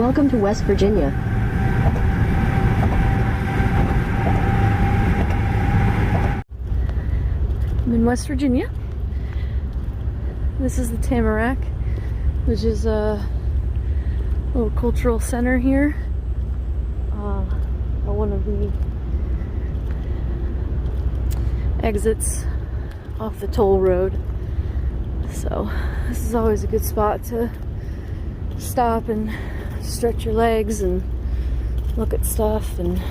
Welcome to West Virginia. I'm in West Virginia. This is the Tamarack, which is a little cultural center here. One of the exits off the toll road. So this is always a good spot to stop and stretch your legs and look at stuff and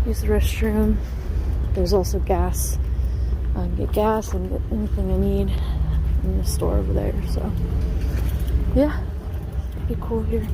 use the restroom. There's also gas. I can get gas and get anything I need in the store over there. So yeah, pretty cool here.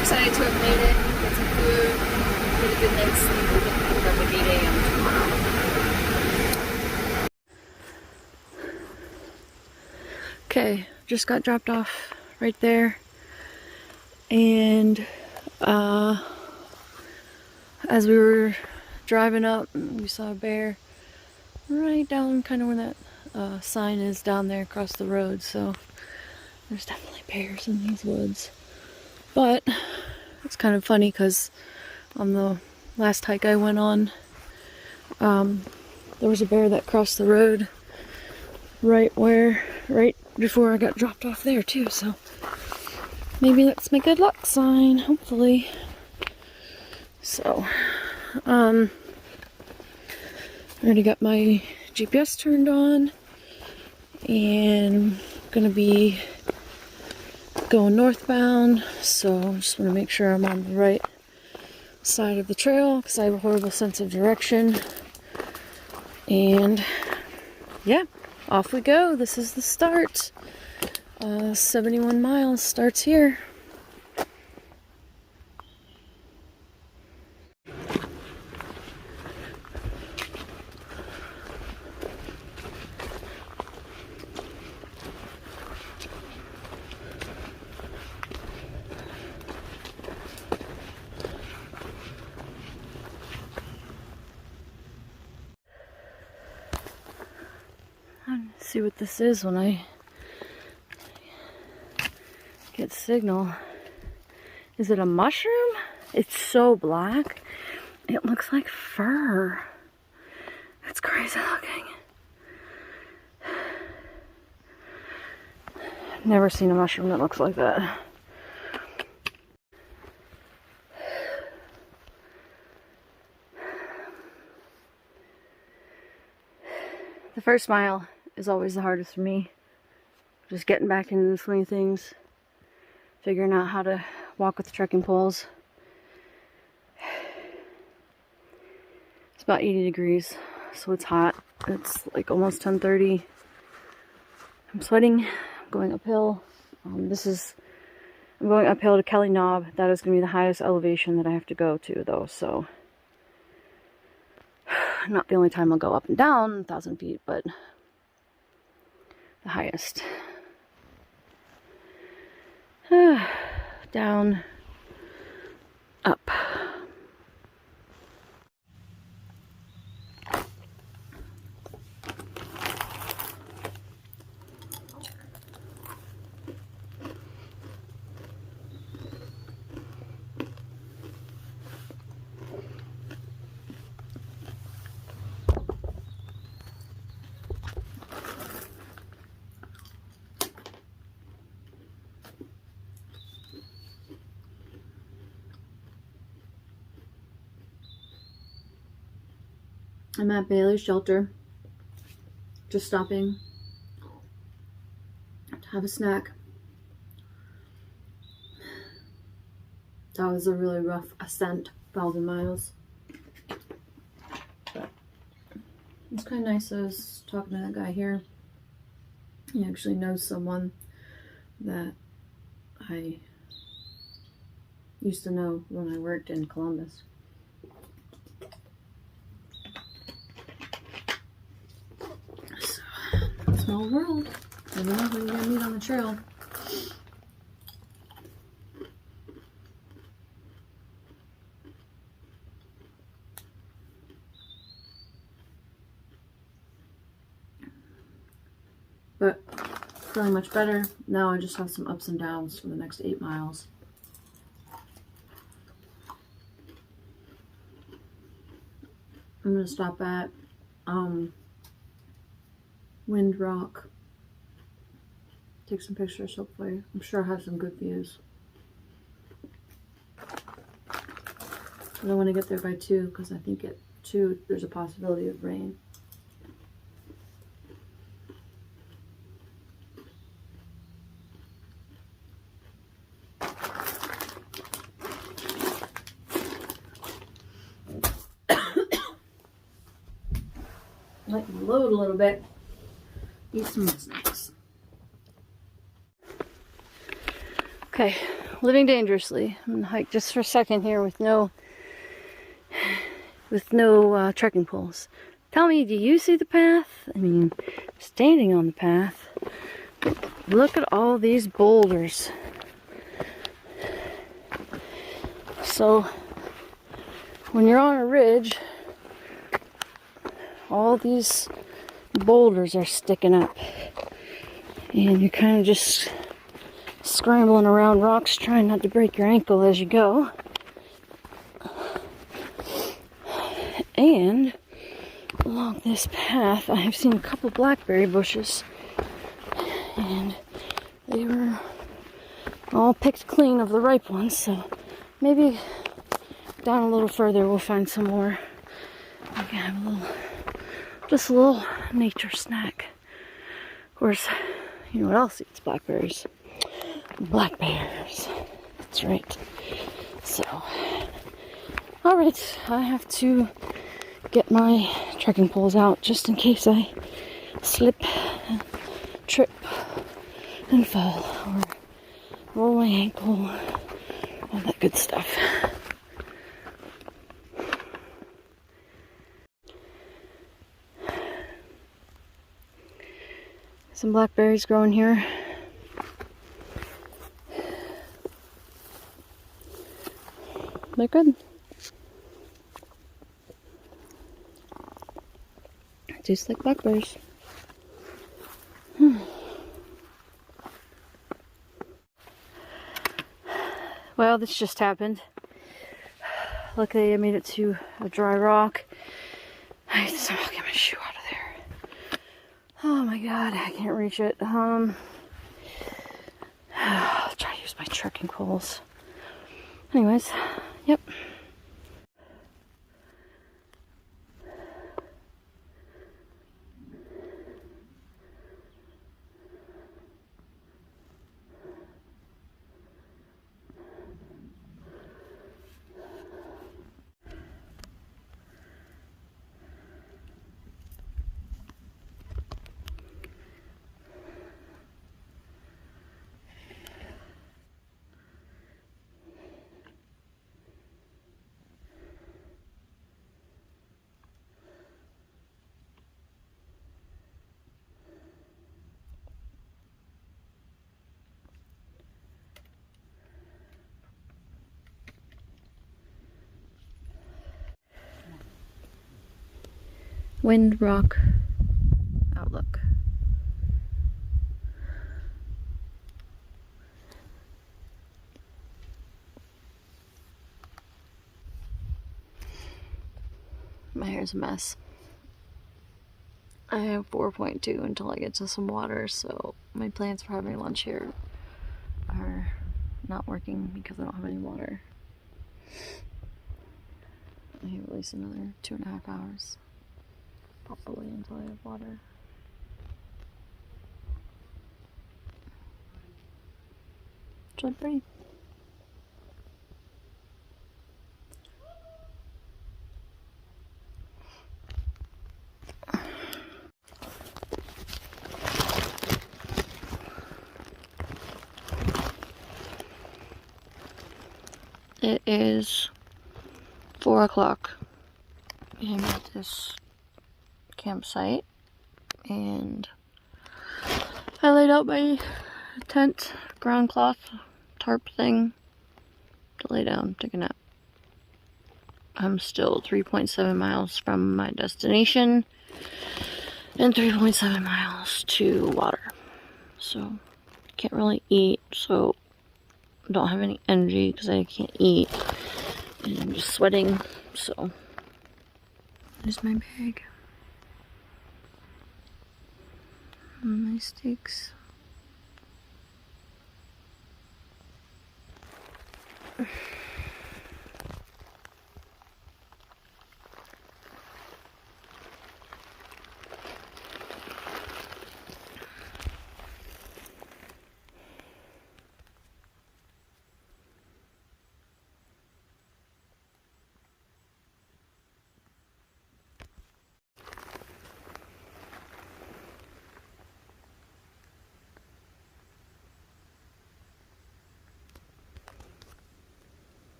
Excited to have made it, get some food, get a good night's sleep, and get back up at 8 a.m. tomorrow. Okay, just got dropped off right there, and as we were driving up, we saw a bear right down kind of where that sign is down there across the road. So there's definitely bears in these woods. But it's kind of funny because on the last hike I went on, there was a bear that crossed the road right before I got dropped off there too. So maybe that's my good luck sign, hopefully. So, I already got my GPS turned on, and I'm gonna be going northbound, so I just want to make sure I'm on the right side of the trail because I have a horrible sense of direction. And yeah, off we go. This is the start. 71 miles starts here. See what this is when I get signal. Is it a mushroom? It's so black. It looks like fur. That's crazy looking. Never seen a mushroom that looks like that. The first mile is always the hardest for me. Just getting back into the swing of things. Figuring out how to walk with the trekking poles. It's about 80 degrees, so it's hot. It's like almost 10:30. I'm sweating. I'm going uphill. I'm going uphill to Kelly Knob. That is going to be the highest elevation that I have to go to, though, so not the only time I'll go up and down 1,000 feet, but the highest. Down, up. I'm at Bailey's shelter, just stopping to have a snack. That was a really rough ascent, 1,000 miles. But it's kind of nice. I was talking to that guy here. He actually knows someone that I used to know when I worked in Columbus. So, small world. Never know who you're gonna meet on the trail. But feeling much better. Now I just have some ups and downs for the next 8 miles. I'm gonna stop at Wind Rock. Take some pictures, hopefully. I'm sure I have some good views. I don't want to get there by 2 because I think at 2 there's a possibility of rain. Let you load a little bit. Eat some snacks. Okay, living dangerously. I'm gonna hike just for a second here with no trekking poles. Tell me, do you see the path? I mean, standing on the path. Look at all these boulders. So, when you're on a ridge, all these boulders are sticking up. And you're kind of just scrambling around rocks, trying not to break your ankle as you go. And along this path, I have seen a couple blackberry bushes. And they were all picked clean of the ripe ones, so maybe down a little further we'll find some more. We can have just a little nature snack. Of course, you know what else eats blackberries? Black bears. That's right. So, alright, I have to get my trekking poles out just in case I slip, and trip, and fall, or roll my ankle, all that good stuff. Some blackberries growing here. They're good. Tastes like blackberries. Well, this just happened. Luckily, I made it to a dry rock. I have to somehow get my shoe out of there. Oh my god, I can't reach it. I'll try to use my trekking poles. Anyways, yep. Wind Rock Outlook. My hair's a mess. I have 4.2 until I get to some water, so my plans for having lunch here are not working because I don't have any water. I have at least another 2.5 hours. Probably until I have water. It's really pretty. It is 4 o'clock. I'm at this campsite and I laid out my tent, ground cloth, tarp thing to lay down, take a nap. I'm still 3.7 miles from my destination and 3.7 miles to water. So, can't really eat, so don't have any energy because I can't eat. And I'm just sweating, so there's my bag. And my steaks.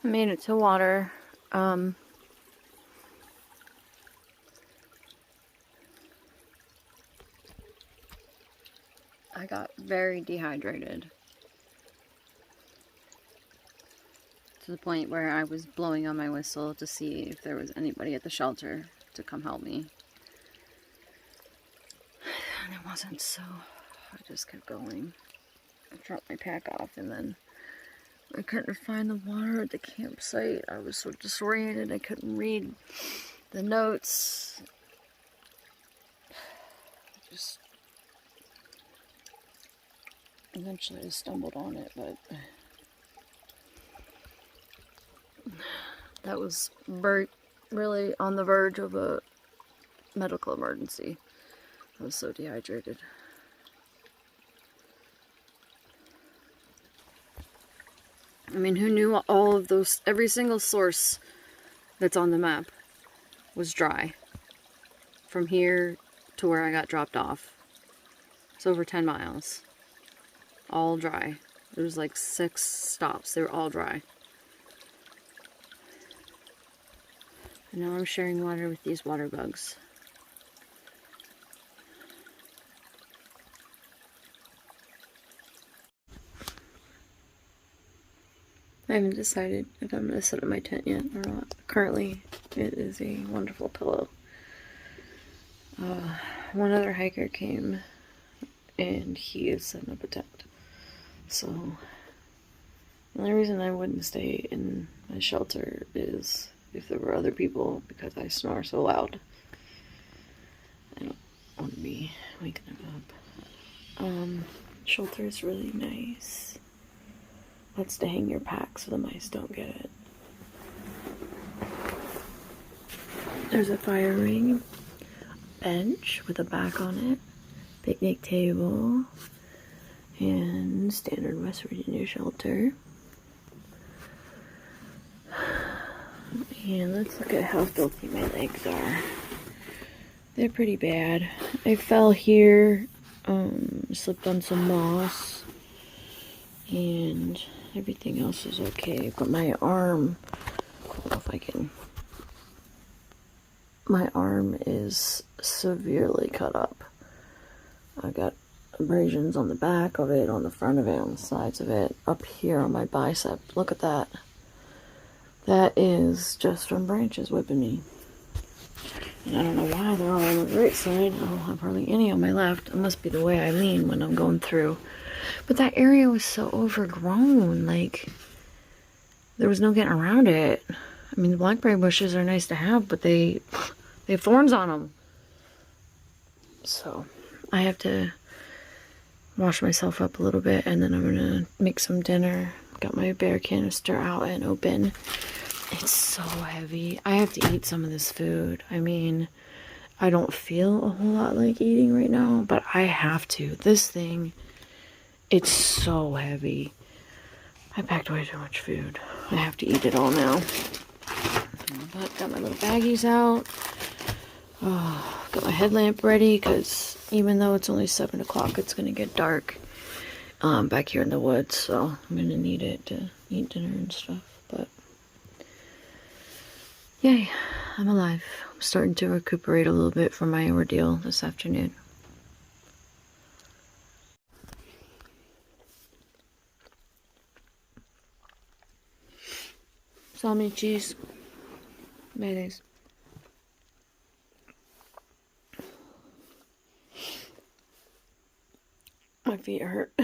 I made it to water. I got very dehydrated to the point where I was blowing on my whistle to see if there was anybody at the shelter to come help me. And it wasn't, so I just kept going. I dropped my pack off and then I couldn't find the water at the campsite. I was so disoriented I couldn't read the notes. Just eventually I stumbled on it, but that was really on the verge of a medical emergency. I was so dehydrated. I mean, who knew all of those, every single source that's on the map was dry. From here to where I got dropped off. It's over 10 miles. All dry. There was like 6 stops. They were all dry. And now I'm sharing water with these water bugs. I haven't decided if I'm going to set up my tent yet or not. Currently, it is a wonderful pillow. One other hiker came and he is setting up a tent. So, the only reason I wouldn't stay in my shelter is if there were other people, because I snore so loud. I don't want to be waking them up. Shelter is really nice. That's to hang your pack so the mice don't get it. There's a fire ring, bench with a back on it, picnic table, and standard West Virginia shelter. And let's look at how filthy my legs are. They're pretty bad. I fell here, slipped on some moss, and everything else is okay, but my arm, I don't know if I can, my arm is severely cut up. I got abrasions on the back of it, on the front of it, on the sides of it, up here on my bicep. Look at that. That is just from branches whipping me. And I don't know why they're all on the right side. I don't have hardly any on my left. It must be the way I lean when I'm going through. But that area was so overgrown, like, there was no getting around it. I mean, the blackberry bushes are nice to have, but they have thorns on them. So, I have to wash myself up a little bit, and then I'm gonna make some dinner. Got my bear canister out and open. It's so heavy. I have to eat some of this food. I mean, I don't feel a whole lot like eating right now, but I have to. This thing, it's so heavy. I packed way too much food. I have to eat it all now. But got my little baggies out. Oh, got my headlamp ready because even though it's only 7 o'clock, it's gonna get dark back here in the woods. So I'm gonna need it to eat dinner and stuff. But yay, I'm alive. I'm starting to recuperate a little bit from my ordeal this afternoon. Salami cheese, mayonnaise. My feet hurt.